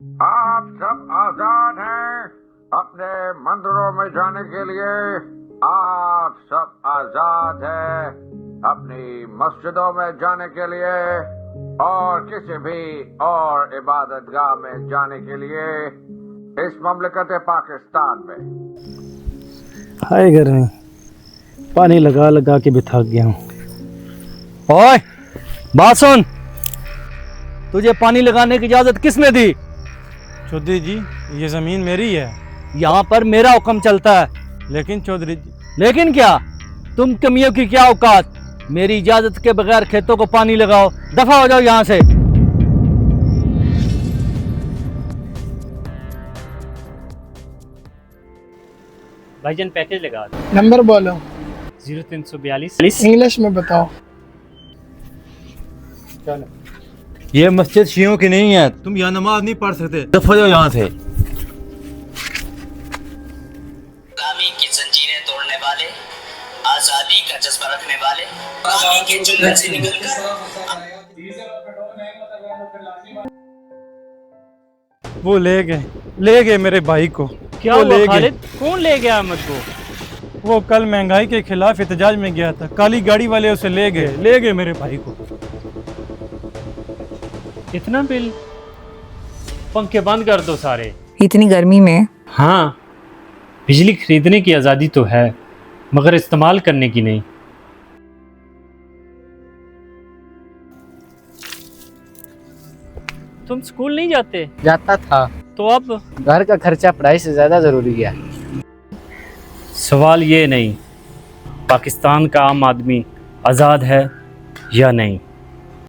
आप सब आजाद हैं अपने मंदिरों में जाने के लिए। आप सब आजाद हैं अपनी मस्जिदों में जाने के लिए और किसी भी और इबादतगाह में जाने के लिए इस ममलकत पाकिस्तान में। हाय गर्मी, पानी लगा लगा के भी थक गया हूँ। ओए बात सुन, तुझे पानी लगाने की इजाजत किसने दी? चौधरी जी, ये ज़मीन मेरी है। यहाँ पर मेरा हुक्म चलता है। लेकिन चौधरी जी, लेकिन क्या? तुम कमियों की क्या औकात? मेरी इजाजत के बगैर खेतों को पानी लगाओ, दफा हो जाओ यहाँ से। भाईजान पैकेज लगा दो। नंबर बोलो। 0342 इंग्लिश में बताओ। ये मस्जिद शियों की नहीं है, तुम यहाँ नमाज नहीं पढ़ सकते, दफा जाओ यहाँ से। गुलामी की जंजीरें तोड़ने वाले, आजादी का जज्बा रखने वाले, गुलामी के चुंगल से निकलकर वो ले गए मेरे भाई को। क्या वो हुआ ले खालिद? कौन ले गया अहमद को? वो कल महंगाई के खिलाफ एहतजाज में गया था, काली गाड़ी वाले उसे ले गए मेरे भाई को। इतना बिल? पंखे बंद कर दो सारे। इतनी गर्मी में? हाँ, बिजली खरीदने की आज़ादी तो है मगर इस्तेमाल करने की नहीं। तुम स्कूल नहीं जाते? जाता था, तो अब घर का खर्चा पढ़ाई से ज़्यादा ज़रूरी है। सवाल ये नहीं पाकिस्तान का आम आदमी आज़ाद है या नहीं।